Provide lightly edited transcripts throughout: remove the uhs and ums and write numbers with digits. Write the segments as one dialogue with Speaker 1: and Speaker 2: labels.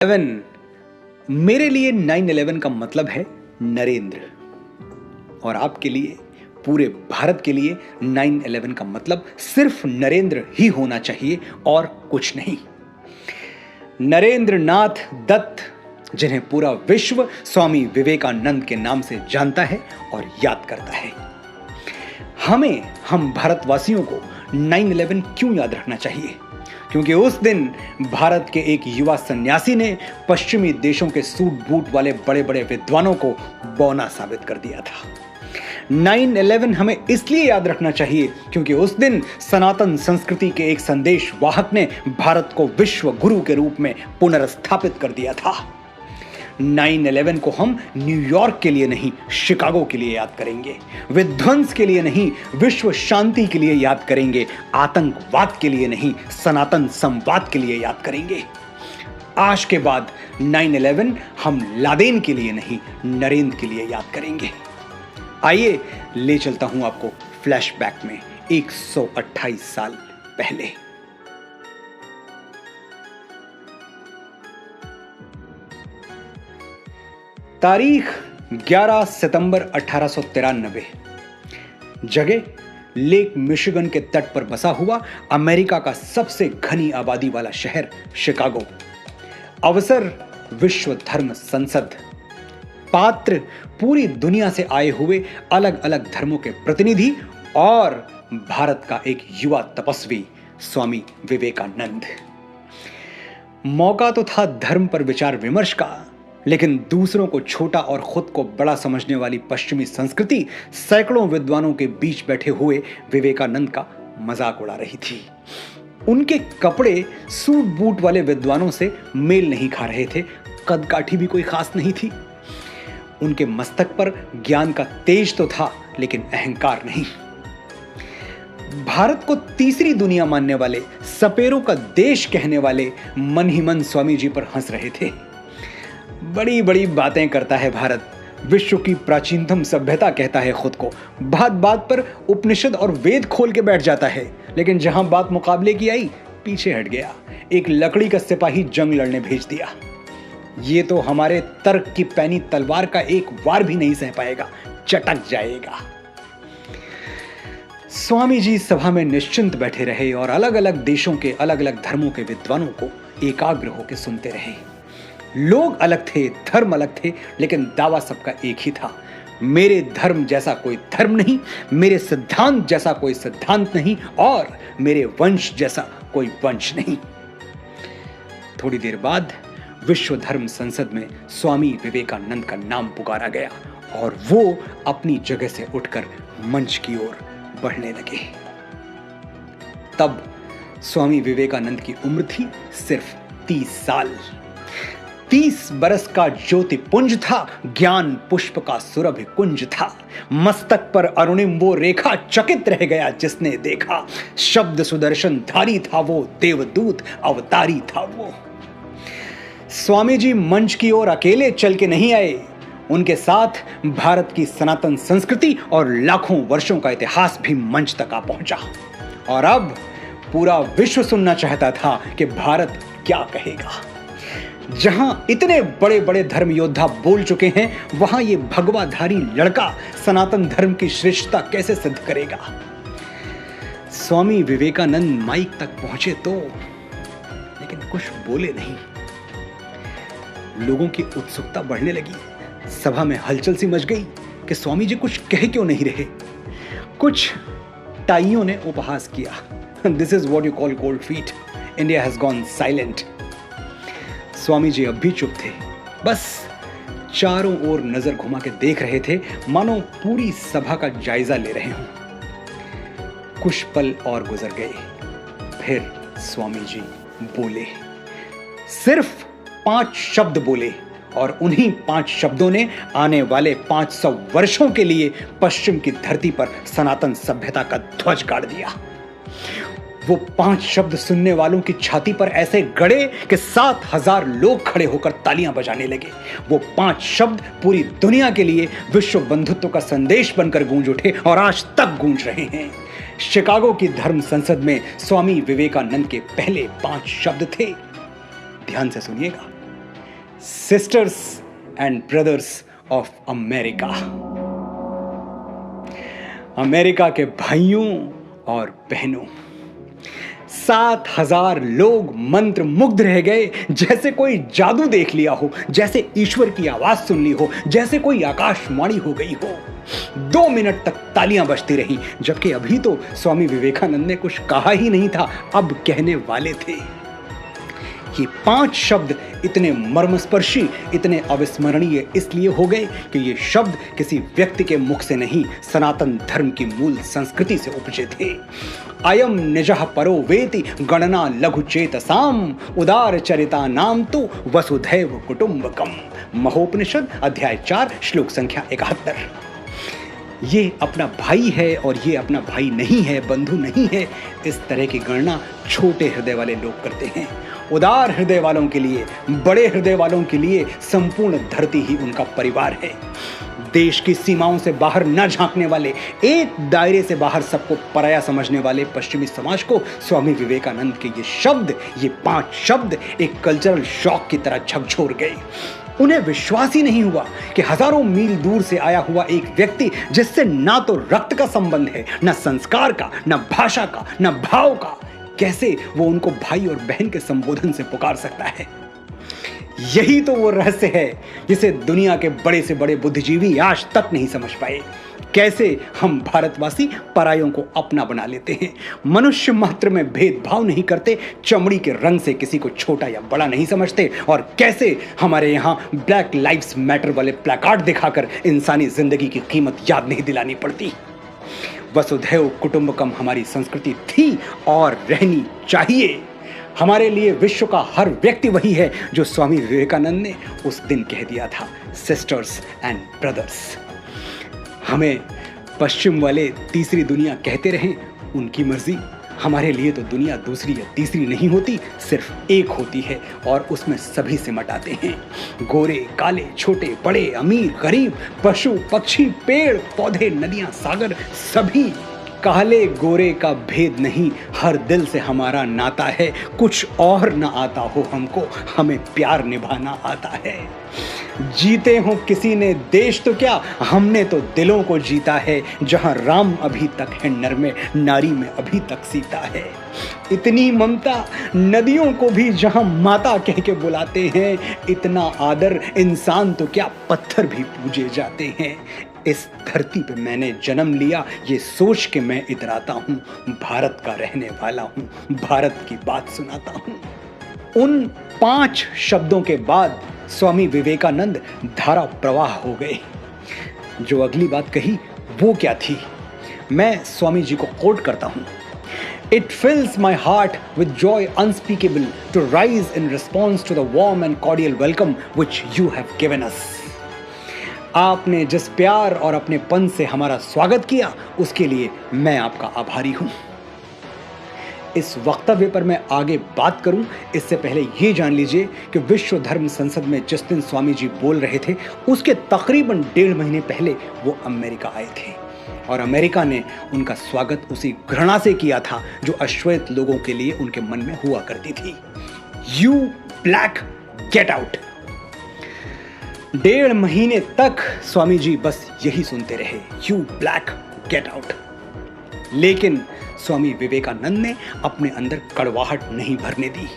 Speaker 1: 11 मेरे लिए 9/11 का मतलब है नरेंद्र, और आपके लिए, पूरे भारत के लिए 9/11 का मतलब सिर्फ नरेंद्र ही होना चाहिए और कुछ नहीं। नरेंद्र नाथ दत्त, जिन्हें पूरा विश्व स्वामी विवेकानंद के नाम से जानता है और याद करता है। हम भारतवासियों को 9/11 क्यों याद रखना चाहिए? क्योंकि उस दिन भारत के एक युवा सन्यासी ने पश्चिमी देशों के सूट बूट वाले बड़े बड़े विद्वानों को बौना साबित कर दिया था। 9/11 हमें इसलिए याद रखना चाहिए क्योंकि उस दिन सनातन संस्कृति के एक संदेश वाहक ने भारत को विश्व गुरु के रूप में पुनर्स्थापित कर दिया था। 9/11 को हम न्यूयॉर्क के लिए नहीं, शिकागो के लिए याद करेंगे। विध्वंस के लिए नहीं, विश्व शांति के लिए याद करेंगे। आतंकवाद के लिए नहीं, सनातन संवाद के लिए याद करेंगे। आज के बाद 9/11 हम लादेन के लिए नहीं, नरेंद्र के लिए याद करेंगे। आइए ले चलता हूं आपको फ्लैशबैक में 128 साल पहले। तारीख 11 सितंबर 1893। जगह लेक मिशिगन के तट पर बसा हुआ अमेरिका का सबसे घनी आबादी वाला शहर शिकागो। अवसर विश्व धर्म संसद। पात्र पूरी दुनिया से आए हुए अलग अलग धर्मों के प्रतिनिधि और भारत का एक युवा तपस्वी स्वामी विवेकानंद। मौका तो था धर्म पर विचार विमर्श का, लेकिन दूसरों को छोटा और खुद को बड़ा समझने वाली पश्चिमी संस्कृति सैकड़ों विद्वानों के बीच बैठे हुए विवेकानंद का मजाक उड़ा रही थी। उनके कपड़े सूट बूट वाले विद्वानों से मेल नहीं खा रहे थे, कदकाठी भी कोई खास नहीं थी। उनके मस्तक पर ज्ञान का तेज तो था, लेकिन अहंकार नहीं। भारत को तीसरी दुनिया मानने वाले, सपेरों का देश कहने वाले मन ही मन स्वामी जी पर हंस रहे थे। बड़ी बड़ी बातें करता है भारत, विश्व की प्राचीनतम सभ्यता कहता है खुद को। बात बात पर उपनिषद और वेद खोल के बैठ जाता है, लेकिन जहां बात मुकाबले की आई, पीछे हट गया। एक लकड़ी का सिपाही जंग लड़ने भेज दिया। ये तो हमारे तर्क की पैनी तलवार का एक वार भी नहीं सह पाएगा, चटक जाएगा। स्वामी जी सभा में निश्चिंत बैठे रहे और अलग अलग देशों के अलग अलग धर्मों के विद्वानों को एकाग्र होकर सुनते रहे। लोग अलग थे, धर्म अलग थे, लेकिन दावा सबका एक ही था, मेरे धर्म जैसा कोई धर्म नहीं, मेरे सिद्धांत जैसा कोई सिद्धांत नहीं, और मेरे वंश जैसा कोई वंश नहीं। थोड़ी देर बाद विश्व धर्म संसद में स्वामी विवेकानंद का नाम पुकारा गया और वो अपनी जगह से उठकर मंच की ओर बढ़ने लगे। तब स्वामी विवेकानंद की उम्र थी सिर्फ 30 साल। 30 बरस का ज्योतिपुंज था, ज्ञान पुष्प का सुरभि कुंज था। मस्तक पर अरुणिम वो रेखा, चकित रह गया जिसने देखा। शब्द सुदर्शन धारी था वो, देवदूत अवतारी था वो। स्वामी जी मंच की ओर अकेले चल के नहीं आए, उनके साथ भारत की सनातन संस्कृति और लाखों वर्षों का इतिहास भी मंच तक आ पहुंचा। और अब पूरा विश्व सुनना चाहता था कि भारत क्या कहेगा। जहां इतने बड़े बड़े धर्म योद्धा बोल चुके हैं, वहां ये भगवाधारी लड़का सनातन धर्म की श्रेष्ठता कैसे सिद्ध करेगा? स्वामी विवेकानंद माइक तक पहुंचे तो, लेकिन कुछ बोले नहीं। लोगों की उत्सुकता बढ़ने लगी। सभा में हलचल सी मच गई कि स्वामी जी कुछ कह क्यों नहीं रहे। कुछ टाइयों ने उपहास किया, this is what you call cold feet, India has gone silent. Swami ji अब भी चुप थे, बस चारों ओर नजर घुमा के देख रहे थे, मानो पूरी सभा का जायजा ले रहे हों। कुछ पल और गुजर गए, फिर स्वामी जी बोले। सिर्फ 5 शब्द बोले, और उन्हीं 5 शब्दों ने आने वाले 500 वर्षों के लिए पश्चिम की धरती पर सनातन सभ्यता का ध्वज गाड़ दिया। वो 5 शब्द सुनने वालों की छाती पर ऐसे गड़े कि 7000 लोग खड़े होकर तालियां बजाने लगे। वो 5 शब्द पूरी दुनिया के लिए विश्व बंधुत्व का संदेश बनकर गूंज उठे और आज तक गूंज रहे हैं। शिकागो की धर्म संसद में स्वामी विवेकानंद के पहले 5 शब्द थे। ध्यान से सुनिएगा। Sisters and brothers of America, America के भाइयों और बहनों, 7,000 लोग मंत्र मुग्ध रह गए, जैसे कोई जादू देख लिया हो, जैसे ईश्वर की आवाज सुन ली हो, जैसे कोई आकाशवाणी हो गई हो। 2 मिनट तक तालियां बजती रहीं, जबकि अभी तो स्वामी विवेकानंद ने कुछ कहा ही नहीं था, अब कहने वाले थे। ये 5 शब्द इतने मर्मस्पर्शी, इतने अविस्मरणीय इसलिए हो गए कि ये शब्द किसी व्यक्ति के मुख से नहीं, सनातन धर्म की मूल संस्कृति से उपजे थे। अयम निजः परो वेति गणना लघु चेतसाम उदार चरिता नाम तो वसुधैव कुटुंबकम। महोपनिषद अध्याय 4 श्लोक संख्या 71। ये अपना भाई है और ये अपना भाई नहीं है, बंधु नहीं है, इस तरह की गणना छोटे हृदय वाले लोग करते हैं। उदार हृदय वालों के लिए, बड़े हृदय वालों के लिए संपूर्ण धरती ही उनका परिवार है। देश की सीमाओं से बाहर न झांकने वाले, एक दायरे से बाहर सबको पराया समझने वाले पश्चिमी समाज को स्वामी विवेकानंद के ये शब्द, ये 5 शब्द एक कल्चरल शॉक की तरह झकझोर गए। उन्हें विश्वास ही नहीं हुआ कि हजारों मील दूर से आया हुआ एक व्यक्ति, जिससे ना तो रक्त का संबंध है, ना संस्कार का, ना भाषा का, ना भाव का, कैसे वो उनको भाई और बहन के संबोधन से पुकार सकता है। यही तो वो रहस्य है जिसे दुनिया के बड़े से बड़े बुद्धिजीवी आज तक नहीं समझ पाए। कैसे हम भारतवासी परायों को अपना बना लेते हैं, मनुष्य मात्र में भेदभाव नहीं करते, चमड़ी के रंग से किसी को छोटा या बड़ा नहीं समझते, और कैसे हमारे यहाँ ब्लैक लाइव्स मैटर वाले प्लैकार्ड दिखाकर इंसानी जिंदगी की कीमत याद नहीं दिलानी पड़ती। वसुधैव कुटुंबकम हमारी संस्कृति थी और रहनी चाहिए। हमारे लिए विश्व का हर व्यक्ति वही है जो स्वामी विवेकानंद ने उस दिन कह दिया था, सिस्टर्स एंड ब्रदर्स। हमें पश्चिम वाले तीसरी दुनिया कहते रहें, उनकी मर्जी। हमारे लिए तो दुनिया दूसरी या तीसरी नहीं होती, सिर्फ एक होती है, और उसमें सभी सिमट आते हैं। गोरे काले, छोटे बड़े, अमीर गरीब, पशु पक्षी, पेड़ पौधे, नदियां सागर, सभी। काले गोरे का भेद नहीं, हर दिल से हमारा नाता है। कुछ और ना आता हो हमको, हमें प्यार निभाना आता है। जीते हो किसी ने देश तो क्या, हमने तो दिलों को जीता है। जहां राम अभी तक है नर में, नारी में अभी तक सीता है। इतनी ममता नदियों को भी जहां माता कह के बुलाते हैं, इतना आदर इंसान तो क्या पत्थर भी पूजे जाते हैं। इस धरती पे मैंने जन्म लिया, ये सोच के मैं इतराता हूँ, भारत का रहने वाला हूँ, भारत की बात सुनाता हूँ। उन 5 शब्दों के बाद स्वामी विवेकानंद धारा प्रवाह हो गए। जो अगली बात कही वो क्या थी, मैं स्वामी जी को कोट करता हूं। It fills my heart with joy unspeakable to rise in response to the warm and cordial welcome which you have given us. आपने जिस प्यार और अपनेपन से हमारा स्वागत किया, उसके लिए मैं आपका आभारी हूं। इस वक्तव्य पर मैं आगे बात करूं, इससे पहले ये जान लीजिए कि विश्व धर्म संसद में जिस दिन स्वामी जी बोल रहे थे, उसके तकरीबन 1.5 महीने पहले वो अमेरिका आए थे, और अमेरिका ने उनका स्वागत उसी घृणा से किया था जो अश्वेत लोगों के लिए उनके मन में हुआ करती थी। You black get out. 1.5 महीने तक स्वामी जी बस यही सुनते रहे, यू ब्लैक गेट आउट। लेकिन स्वामी विवेकानंद ने अपने अंदर कड़वाहट नहीं भरने दी।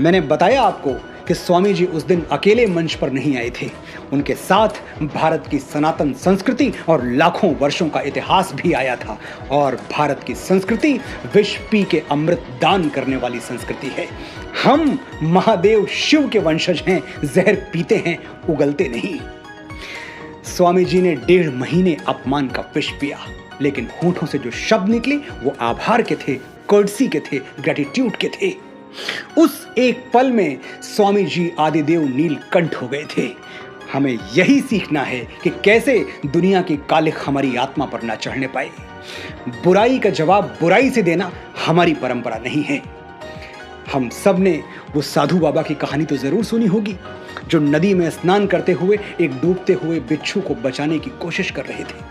Speaker 1: मैंने बताया आपको कि स्वामी जी उस दिन अकेले मंच पर नहीं आए थे, उनके साथ भारत की सनातन संस्कृति और लाखों वर्षों का इतिहास भी आया था। और भारत की संस्कृति विष पी के अमृत दान करने वाली संस्कृति है। हम महादेव शिव के वंशज हैं, जहर पीते हैं, उगलते नहीं। स्वामी जी ने 1.5 महीने अपमान का विष पिया, लेकिन होठों से जो शब्द निकले वो आभार के थे, कर्टसी के थे, ग्रेटिट्यूड के थे। उस एक पल में स्वामी जी आदिदेव नीलकंठ हो गए थे। हमें यही सीखना है कि कैसे दुनिया की कालिख हमारी आत्मा पर ना चढ़ने पाए। बुराई का जवाब बुराई से देना हमारी परंपरा नहीं है। हम सब ने वो साधु बाबा की कहानी तो जरूर सुनी होगी, जो नदी में स्नान करते हुए एक डूबते हुए बिच्छू को बचाने की कोशिश कर रहे थे।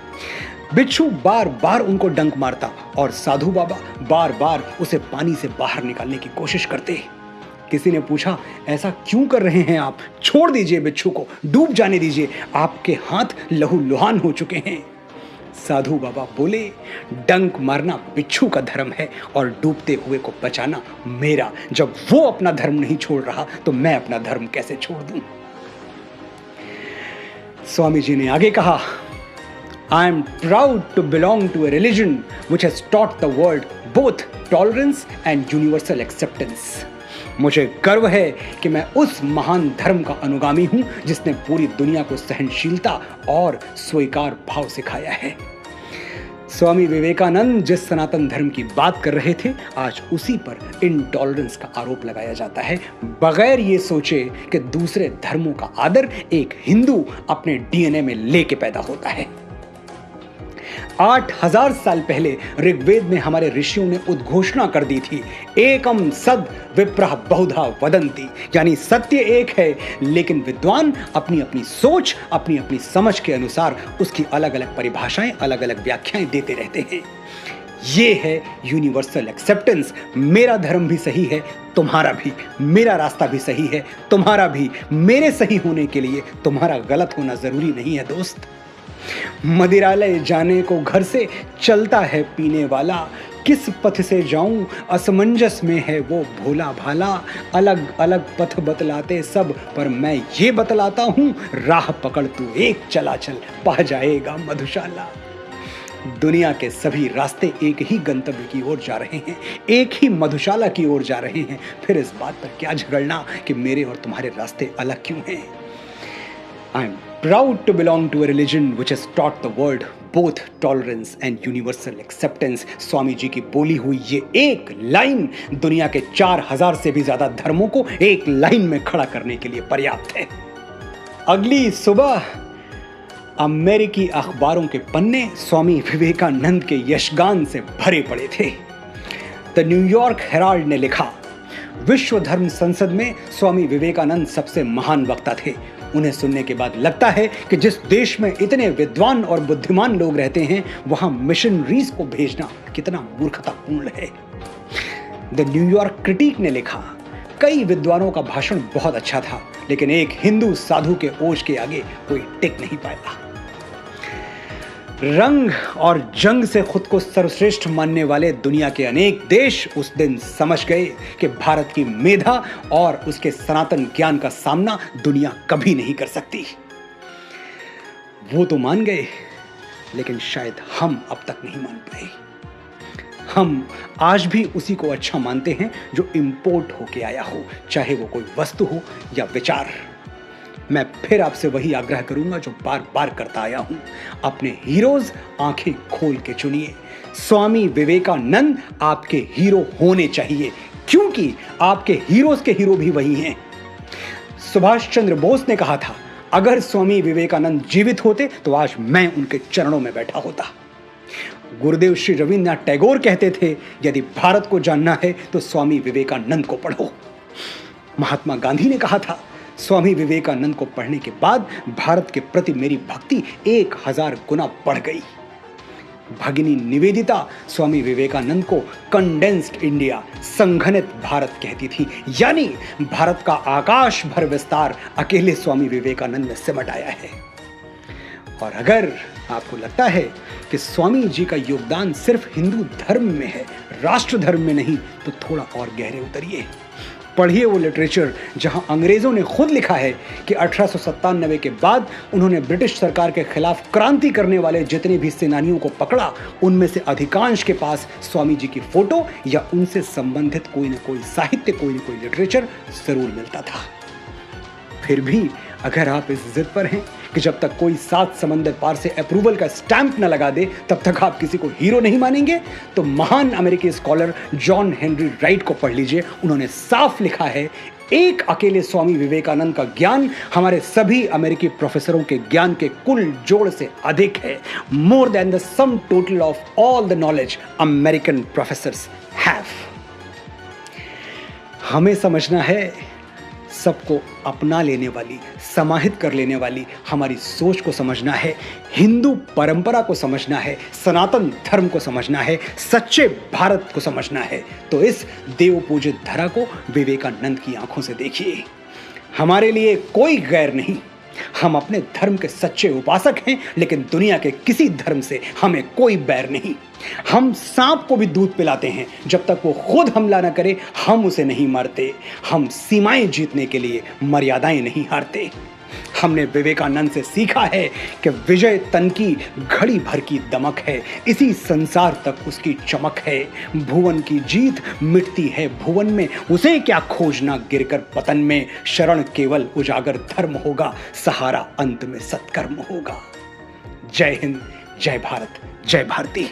Speaker 1: बिच्छू बार बार उनको डंक मारता और साधु बाबा बार बार उसे पानी से बाहर निकालने की कोशिश करते। किसी ने पूछा, ऐसा क्यों कर रहे हैं आप? छोड़ दीजिए बिच्छू को, डूब जाने दीजिए, आपके हाथ लहू लुहान हो चुके हैं। साधु बाबा बोले, डंक मारना बिच्छू का धर्म है और डूबते हुए को बचाना मेरा। जब वो अपना धर्म नहीं छोड़ रहा तो मैं अपना धर्म कैसे छोड़ दूं? स्वामी जी ने आगे कहा, I am proud to belong to a religion which has taught the world both tolerance and universal acceptance. मुझे गर्व है कि मैं उस महान धर्म का अनुगामी हूं जिसने पूरी दुनिया को सहनशीलता और स्वीकार भाव सिखाया है। स्वामी विवेकानंद जिस सनातन धर्म की बात कर रहे थे, आज उसी पर इनटॉलरेंस का आरोप लगाया जाता है, बगैर ये सोचे कि दूसरे धर्मों का आदर एक हिंदू अपने डीएनए में लेके पैदा होता है। 8000 साल पहले ऋग्वेद में हमारे ऋषियों ने उद्घोषणा कर दी थी, एकम सद विप्रः बहुधा वदन्ति, यानी सत्य एक है लेकिन विद्वान अपनी अपनी सोच, अपनी अपनी समझ के अनुसार उसकी अलग अलग परिभाषाएं, अलग अलग व्याख्याएं देते रहते हैं। ये है यूनिवर्सल एक्सेप्टेंस। मेरा धर्म भी सही है, तुम्हारा भी, मेरा रास्ता भी सही है, तुम्हारा भी। मेरे सही होने के लिए तुम्हारा गलत होना जरूरी नहीं है दोस्त। मदिरालय जाने को घर से चलता है पीने वाला, किस पथ से जाऊं असमंजस में है वो भोला भाला। अलग अलग पथ बतलाते सब, पर मैं ये बतलाता हूं, राह पकड़ तू एक चला चल, पा जाएगा मधुशाला। दुनिया के सभी रास्ते एक ही गंतव्य की ओर जा रहे हैं, एक ही मधुशाला की ओर जा रहे हैं। फिर इस बात पर क्या झगड़ना कि मेरे और तुम्हारे रास्ते अलग क्यों हैं। I am proud to belong to a religion which has taught the world both tolerance and universal acceptance. Swami ji की बोली हुई ये एक लाइन दुनिया के 4000 से भी ज्यादा धर्मों को एक लाइन में खड़ा करने के लिए पर्याप्त है। अगली सुबह अमेरिकी अखबारों के पन्ने स्वामी विवेकानंद के यशगान से भरे पड़े थे। द न्यूयॉर्क हेराल्ड ने लिखा, विश्व धर्म संसद में स्वामी विवेकानंद सबसे महान वक्ता थे। उन्हें सुनने के बाद लगता है कि जिस देश में इतने विद्वान और बुद्धिमान लोग रहते हैं, वहां मिशनरीज को भेजना कितना मूर्खतापूर्ण है। द न्यूयॉर्क क्रिटिक ने लिखा, कई विद्वानों का भाषण बहुत अच्छा था, लेकिन एक हिंदू साधु के ओज के आगे कोई टिक नहीं पाया। रंग और जंग से खुद को सर्वश्रेष्ठ मानने वाले दुनिया के अनेक देश उस दिन समझ गए कि भारत की मेधा और उसके सनातन ज्ञान का सामना दुनिया कभी नहीं कर सकती। वो तो मान गए, लेकिन शायद हम अब तक नहीं मान पाए। हम आज भी उसी को अच्छा मानते हैं जो इंपोर्ट होके आया हो, चाहे वो कोई वस्तु हो या विचार। मैं फिर आपसे वही आग्रह करूंगा जो बार बार करता आया हूं, अपने हीरोज आंखें खोल के चुनिए। स्वामी विवेकानंद आपके हीरो होने चाहिए, क्योंकि आपके हीरोज के हीरो भी वही हैं। सुभाष चंद्र बोस ने कहा था, अगर स्वामी विवेकानंद जीवित होते तो आज मैं उनके चरणों में बैठा होता। गुरुदेव श्री रविन्द्रनाथ टैगोर कहते थे, यदि भारत को जानना है तो स्वामी विवेकानंद को पढ़ो। महात्मा गांधी ने कहा था, स्वामी विवेकानंद को पढ़ने के बाद भारत के प्रति मेरी भक्ति 1000 गुना बढ़ गई। भगिनी निवेदिता स्वामी विवेकानंद को कंडेंस्ड इंडिया, संघनित भारत कहती थी, यानी भारत का आकाश भर विस्तार अकेले स्वामी विवेकानंद ने सिमट आया है। और अगर आपको लगता है कि स्वामी जी का योगदान सिर्फ हिंदू धर्म में है, राष्ट्र धर्म में नहीं, तो थोड़ा और गहरे उतरिए। पढ़िए वो लिटरेचर जहां अंग्रेजों ने खुद लिखा है कि 1897 के बाद उन्होंने ब्रिटिश सरकार के खिलाफ क्रांति करने वाले जितने भी सेनानियों को पकड़ा, उनमें से अधिकांश के पास स्वामी जी की फोटो या उनसे संबंधित कोई न कोई साहित्य, कोई न कोई लिटरेचर जरूर मिलता था। फिर भी अगर आप इस जिद पर हैं कि जब तक कोई 7 समंदर पार से अप्रूवल का स्टैंप न लगा दे तब तक आप किसी को हीरो नहीं मानेंगे, तो महान अमेरिकी स्कॉलर जॉन हेनरी राइट को पढ़ लीजिए। उन्होंने साफ लिखा है, एक अकेले स्वामी विवेकानंद का ज्ञान हमारे सभी अमेरिकी प्रोफेसरों के ज्ञान के कुल जोड़ से अधिक है। More than the sum total of all the knowledge American professors have. हमें समझना है सबको अपना लेने वाली, समाहित कर लेने वाली हमारी सोच को समझना है, हिंदू परंपरा को समझना है, सनातन धर्म को समझना है, सच्चे भारत को समझना है, तो इस देव पूजित धरा को विवेकानंद की आंखों से देखिए। हमारे लिए कोई गैर नहीं, हम अपने धर्म के सच्चे उपासक हैं, लेकिन दुनिया के किसी धर्म से हमें कोई बैर नहीं। हम सांप को भी दूध पिलाते हैं, जब तक वो खुद हमला ना करे हम उसे नहीं मारते। हम सीमाएं जीतने के लिए मर्यादाएं नहीं हारते। हमने विवेकानंद से सीखा है कि विजय तन की घड़ी भर की दमक है, इसी संसार तक उसकी चमक है। भुवन की जीत मिटती है भुवन में, उसे क्या खोजना गिरकर पतन में। शरण केवल उजागर धर्म होगा, सहारा अंत में सत्कर्म होगा। जय हिंद, जय भारत, जय भारती।